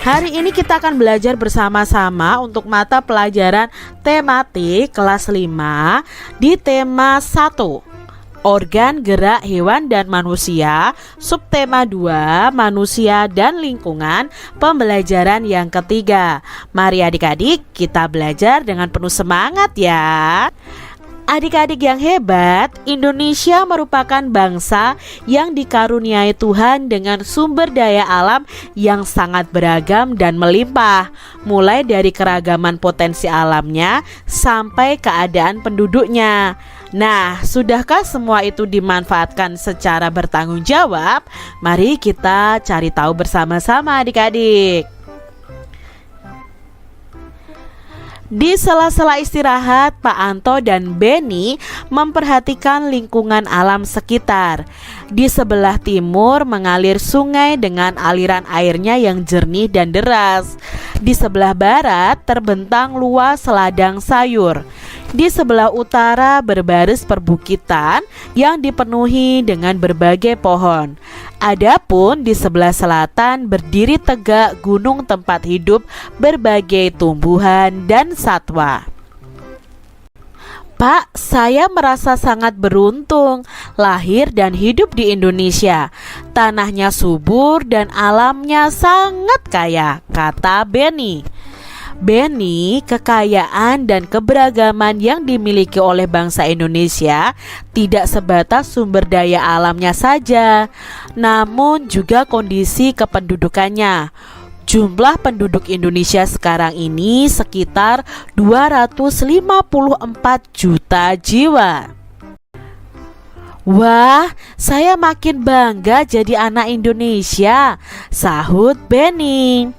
Hari ini kita akan belajar bersama-sama untuk mata pelajaran tematik kelas 5 di tema 1, organ gerak hewan dan manusia, subtema 2, manusia dan lingkungan, pembelajaran yang ketiga. Mari adik-adik kita belajar dengan penuh semangat ya. Adik-adik yang hebat, Indonesia merupakan bangsa yang dikaruniai Tuhan dengan sumber daya alam yang sangat beragam dan melimpah, mulai dari keragaman potensi alamnya sampai keadaan penduduknya. Nah, sudahkah semua itu dimanfaatkan secara bertanggung jawab? Mari kita cari tahu bersama-sama adik-adik. Di sela-sela istirahat, Pak Anto dan Beni memperhatikan lingkungan alam sekitar. Di sebelah timur mengalir sungai dengan aliran airnya yang jernih dan deras. Di sebelah barat terbentang luas ladang sayur. Di sebelah utara berbaris perbukitan yang dipenuhi dengan berbagai pohon. Adapun di sebelah selatan berdiri tegak gunung tempat hidup berbagai tumbuhan dan satwa. Pak, saya merasa sangat beruntung lahir dan hidup di Indonesia. Tanahnya subur dan alamnya sangat kaya, kata Beni. Beni, kekayaan dan keberagaman yang dimiliki oleh bangsa Indonesia tidak sebatas sumber daya alamnya saja, namun juga kondisi kependudukannya. Jumlah penduduk Indonesia sekarang ini sekitar 254 juta jiwa. Wah, saya makin bangga jadi anak Indonesia, sahut Beni.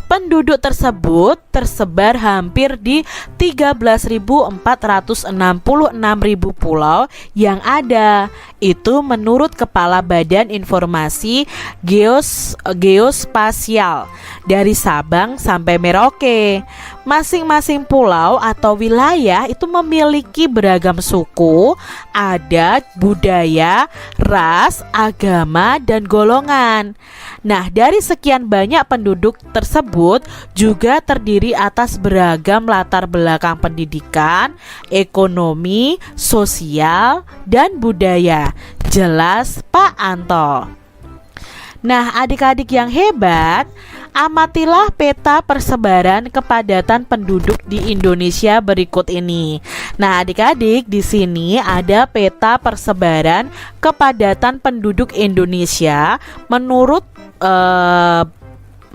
Penduduk tersebut tersebar hampir di 13.466.000 pulau yang ada. Itu menurut Kepala Badan Informasi Geospasial dari Sabang sampai Merauke. Masing-masing pulau atau wilayah itu memiliki beragam suku, adat, budaya, ras, agama, dan golongan. Nah, dari sekian banyak penduduk tersebut juga terdiri atas beragam latar belakang pendidikan, ekonomi, sosial, dan budaya. Jelas Pak Anto. Nah, adik-adik yang hebat, amatilah peta persebaran kepadatan penduduk di Indonesia berikut ini. Nah, adik-adik, di sini ada peta persebaran kepadatan penduduk Indonesia menurut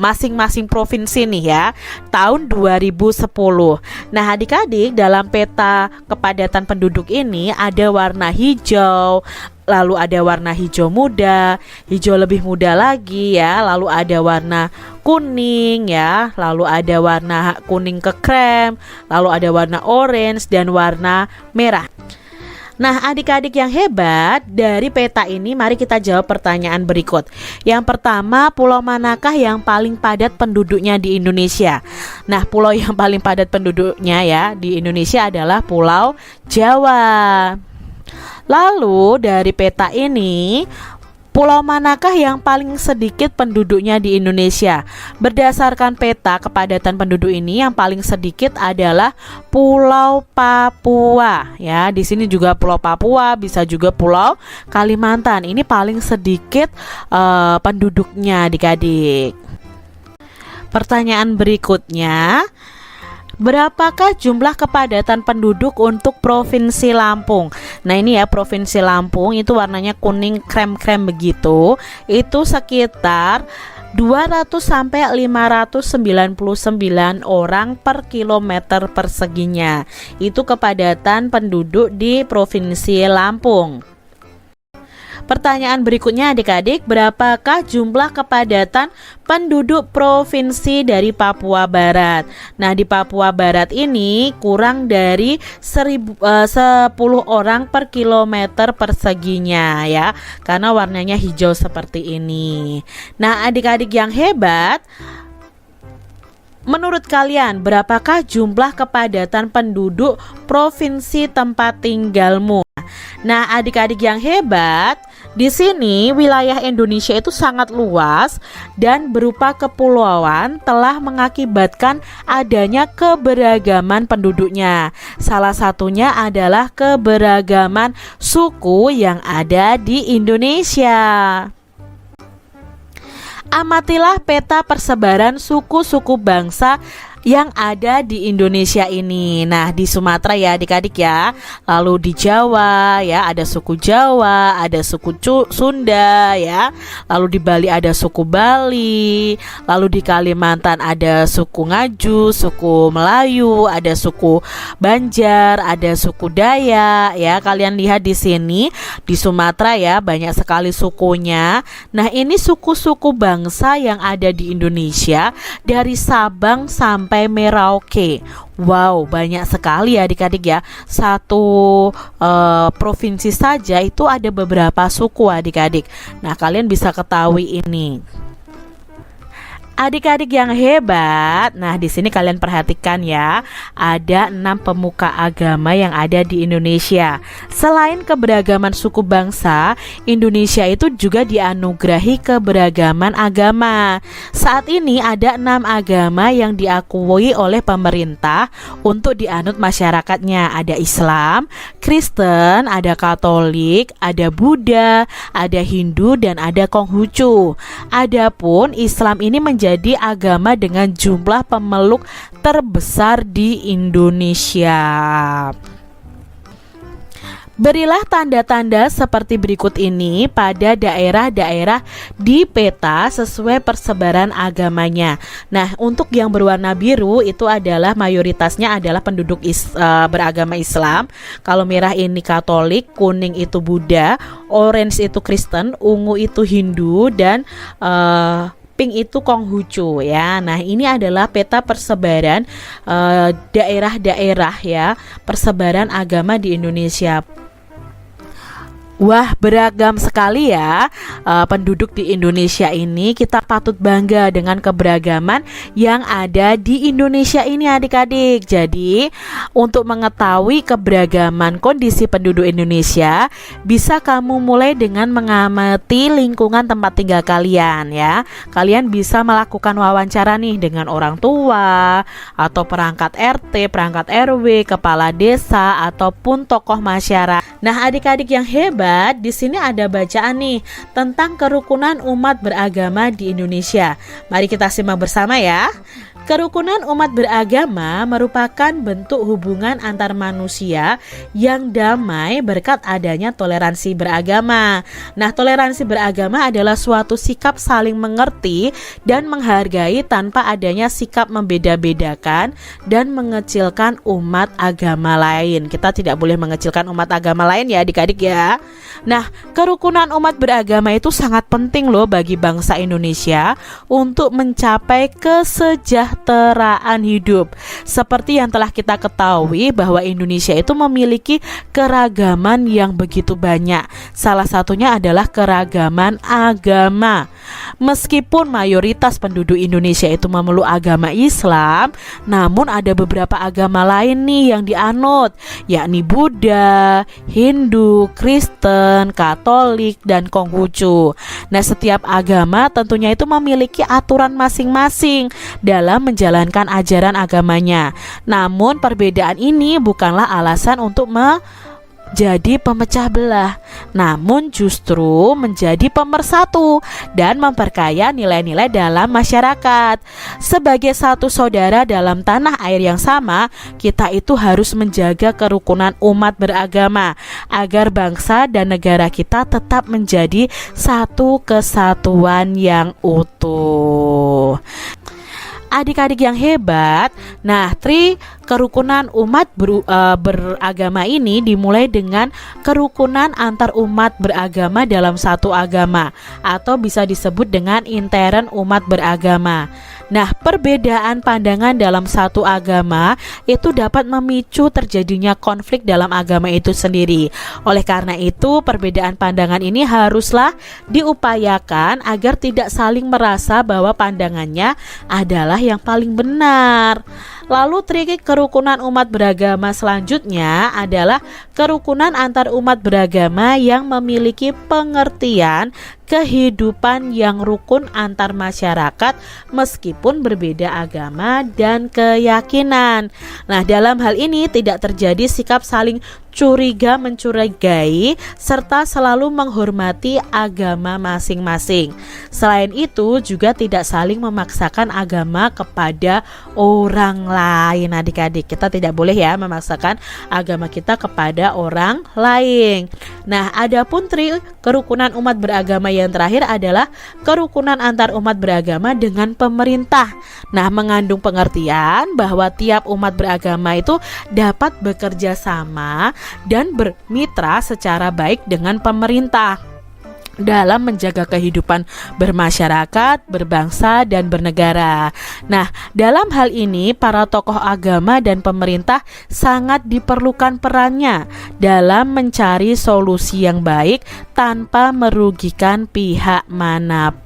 masing-masing provinsi nih ya, tahun 2010. Nah, adik-adik, dalam peta kepadatan penduduk ini ada warna hijau, lalu ada warna hijau muda, hijau lebih muda lagi ya, lalu ada warna kuning ya, lalu ada warna kuning ke krem, lalu ada warna orange dan warna merah. Nah, adik-adik yang hebat, dari peta ini mari kita jawab pertanyaan berikut. Yang pertama, pulau manakah yang paling padat penduduknya di Indonesia? Nah, pulau yang paling padat penduduknya ya di Indonesia adalah Pulau Jawa. Lalu dari peta ini, pulau manakah yang paling sedikit penduduknya di Indonesia? Berdasarkan peta kepadatan penduduk ini, yang paling sedikit adalah Pulau Papua. Ya, di sini juga Pulau Papua, bisa juga Pulau Kalimantan. Ini paling sedikit penduduknya, adik-adik. Pertanyaan berikutnya, berapakah jumlah kepadatan penduduk untuk Provinsi Lampung? Nah, ini ya, Provinsi Lampung itu warnanya kuning krem-krem begitu. Itu sekitar 200 sampai 599 orang per kilometer perseginya. Itu kepadatan penduduk di Provinsi Lampung. Pertanyaan berikutnya adik-adik, berapakah jumlah kepadatan penduduk provinsi dari Papua Barat? Nah, di Papua Barat ini kurang dari 10 orang per kilometer perseginya ya, karena warnanya hijau seperti ini. Nah, adik-adik yang hebat, menurut kalian berapakah jumlah kepadatan penduduk provinsi tempat tinggalmu? Nah, adik-adik yang hebat, Di sini wilayah Indonesia itu sangat luas dan berupa kepulauan telah mengakibatkan adanya keberagaman penduduknya. Salah satunya adalah keberagaman suku yang ada di Indonesia. Amatilah peta persebaran suku-suku bangsa yang ada di Indonesia ini. Nah, di Sumatera ya adik-adik ya. Lalu di Jawa ya ada suku Jawa, ada suku Sunda ya. Lalu di Bali ada suku Bali. Lalu di Kalimantan ada suku Ngaju, suku Melayu, ada suku Banjar, ada suku Dayak ya. Kalian lihat di sini di Sumatera ya banyak sekali sukunya. Nah, ini suku-suku bangsa yang ada di Indonesia dari Sabang sampai Merauke. Wow, banyak sekali ya adik-adik ya. Satu provinsi saja itu ada beberapa suku adik-adik. Nah, kalian bisa ketahui ini. Adik-adik yang hebat, nah di sini kalian perhatikan ya, ada 6 pemuka agama yang ada di Indonesia. Selain keberagaman suku bangsa, Indonesia itu juga dianugerahi keberagaman agama. Saat ini ada 6 agama yang diakui oleh pemerintah untuk dianut masyarakatnya. Ada Islam, Kristen, ada Katolik, ada Buddha, ada Hindu, dan ada Konghucu. Adapun Islam ini menjadi agama dengan jumlah pemeluk terbesar di Indonesia. Berilah tanda-tanda seperti berikut ini pada daerah-daerah di peta sesuai persebaran agamanya. Nah, untuk yang berwarna biru itu adalah mayoritasnya adalah penduduk beragama Islam. Kalau merah ini Katolik, kuning itu Buddha, orange itu Kristen, ungu itu Hindu, dan pink itu Konghucu ya. Nah, ini adalah peta persebaran daerah-daerah ya, persebaran agama di Indonesia. Wah, beragam sekali ya penduduk di Indonesia ini. Kita patut bangga dengan keberagaman yang ada di Indonesia ini adik-adik. Jadi, untuk mengetahui keberagaman kondisi penduduk Indonesia, bisa kamu mulai dengan mengamati lingkungan tempat tinggal kalian ya. Kalian bisa melakukan wawancara nih dengan orang tua atau perangkat RT, perangkat RW, kepala desa ataupun tokoh masyarakat. Nah, adik-adik yang hebat, di sini ada bacaan nih tentang kerukunan umat beragama di Indonesia. Mari kita simak bersama ya. Kerukunan umat beragama merupakan bentuk hubungan antar manusia yang damai berkat adanya toleransi beragama. Nah, toleransi beragama adalah suatu sikap saling mengerti dan menghargai tanpa adanya sikap membeda-bedakan dan mengecilkan umat agama lain. Kita tidak boleh mengecilkan umat agama lain ya adik-adik ya. Nah, kerukunan umat beragama itu sangat penting loh bagi bangsa Indonesia untuk mencapai kesejahteraan hidup. Seperti yang telah kita ketahui bahwa Indonesia itu memiliki keragaman yang begitu banyak. Salah satunya adalah keragaman agama. Meskipun mayoritas penduduk Indonesia itu memeluk agama Islam, namun ada beberapa agama lain nih yang dianut, yakni Buddha, Hindu, Kristen, Katolik, dan Konghucu. Nah, setiap agama tentunya itu memiliki aturan masing-masing dalam menjalankan ajaran agamanya. Namun perbedaan ini bukanlah alasan untuk jadi pemecah belah, namun justru menjadi pemersatu dan memperkaya nilai-nilai dalam masyarakat. Sebagai satu saudara dalam tanah air yang sama, kita itu harus menjaga kerukunan umat beragama agar bangsa dan negara kita tetap menjadi satu kesatuan yang utuh. Adik-adik yang hebat, nah kerukunan umat beragama ini dimulai dengan kerukunan antar umat beragama dalam satu agama, atau bisa disebut dengan intern umat beragama. Nah, perbedaan pandangan dalam satu agama itu dapat memicu terjadinya konflik dalam agama itu sendiri. Oleh karena itu, perbedaan pandangan ini haruslah diupayakan agar tidak saling merasa bahwa pandangannya adalah yang paling benar. Lalu trik kerukunan umat beragama selanjutnya adalah kerukunan antar umat beragama yang memiliki pengertian kehidupan yang rukun antar masyarakat meskipun berbeda agama dan keyakinan. Nah, dalam hal ini tidak terjadi sikap saling curiga mencurigai serta selalu menghormati agama masing-masing. Selain itu juga tidak saling memaksakan agama kepada orang lain. Adik-adik, kita tidak boleh ya memaksakan agama kita kepada orang lain. Nah, adapun trik kerukunan umat beragama yang terakhir adalah kerukunan antar umat beragama dengan pemerintah. Nah, mengandung pengertian bahwa tiap umat beragama itu dapat bekerja sama dan bermitra secara baik dengan pemerintah dalam menjaga kehidupan bermasyarakat, berbangsa, dan bernegara. Nah, dalam hal ini para tokoh agama dan pemerintah sangat diperlukan perannya dalam mencari solusi yang baik tanpa merugikan pihak manapun.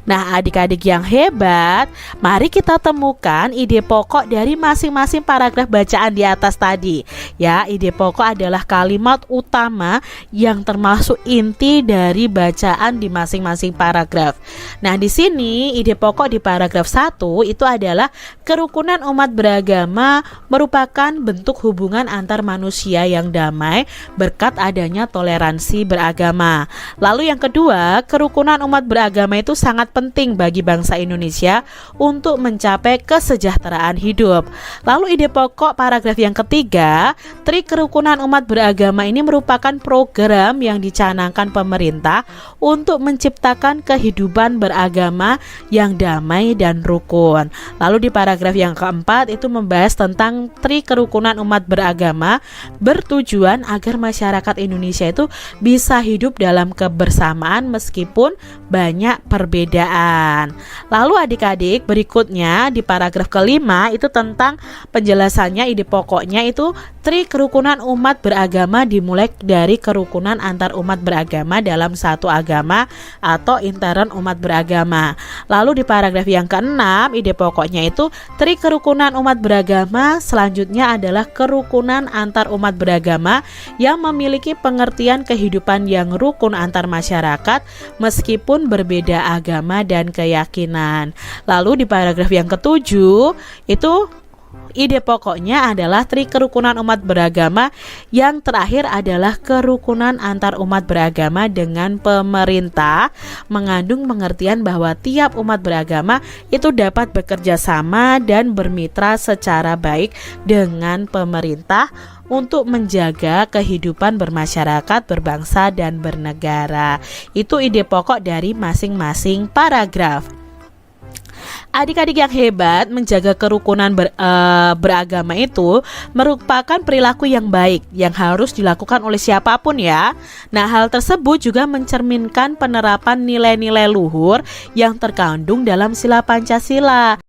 Nah, adik-adik yang hebat, mari kita temukan ide pokok dari masing-masing paragraf bacaan di atas tadi. Ya, ide pokok adalah kalimat utama yang termasuk inti dari bacaan di masing-masing paragraf. Nah, di sini ide pokok di paragraf 1 itu adalah kerukunan umat beragama merupakan bentuk hubungan antar manusia yang damai berkat adanya toleransi beragama. Lalu yang kedua, kerukunan umat beragama itu sangat penting bagi bangsa Indonesia untuk mencapai kesejahteraan hidup. Lalu ide pokok paragraf yang ketiga, trik kerukunan umat beragama ini merupakan program yang dicanangkan pemerintah untuk menciptakan kehidupan beragama yang damai dan rukun. Lalu di paragraf yang keempat itu membahas tentang trik kerukunan umat beragama bertujuan agar masyarakat Indonesia itu bisa hidup dalam kebersamaan meskipun banyak perbedaan. Lalu adik-adik, berikutnya di paragraf kelima itu tentang penjelasannya, ide pokoknya itu trik kerukunan umat beragama dimulai dari kerukunan antar umat beragama dalam satu agama atau intern umat beragama. Lalu di paragraf yang keenam, ide pokoknya itu trik kerukunan umat beragama selanjutnya adalah kerukunan antar umat beragama yang memiliki pengertian kehidupan yang rukun antar masyarakat meskipun berbeda agama dan keyakinan. Lalu di paragraf yang ketujuh itu ide pokoknya adalah trik kerukunan umat beragama yang terakhir adalah kerukunan antar umat beragama dengan pemerintah, mengandung pengertian bahwa tiap umat beragama itu dapat bekerja sama dan bermitra secara baik dengan pemerintah untuk menjaga kehidupan bermasyarakat, berbangsa, dan bernegara. Itu ide pokok dari masing-masing paragraf. Adik-adik yang hebat, menjaga kerukunan beragama itu merupakan perilaku yang baik yang harus dilakukan oleh siapapun ya. Nah, hal tersebut juga mencerminkan penerapan nilai-nilai luhur yang terkandung dalam sila Pancasila.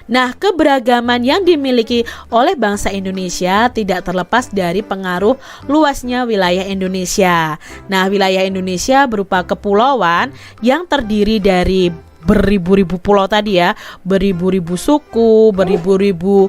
Nah, keberagaman yang dimiliki oleh bangsa Indonesia tidak terlepas dari pengaruh luasnya wilayah Indonesia. Nah, wilayah Indonesia berupa kepulauan yang terdiri dari beribu-ribu pulau tadi ya, beribu-ribu suku, beribu-ribu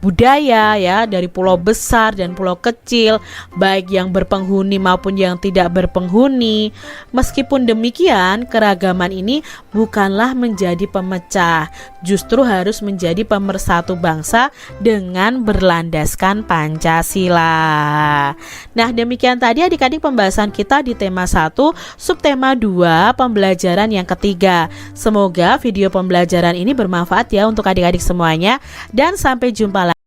budaya ya, dari pulau besar dan pulau kecil, baik yang berpenghuni maupun yang tidak berpenghuni. Meskipun demikian, keragaman ini bukanlah menjadi pemecah, justru harus menjadi pemersatu bangsa dengan berlandaskan Pancasila. Nah, demikian tadi adik-adik pembahasan kita di tema 1, subtema 2, pembelajaran yang ketiga. Semoga video pembelajaran ini bermanfaat ya untuk adik-adik semuanya, dan sampai jumpa lagi.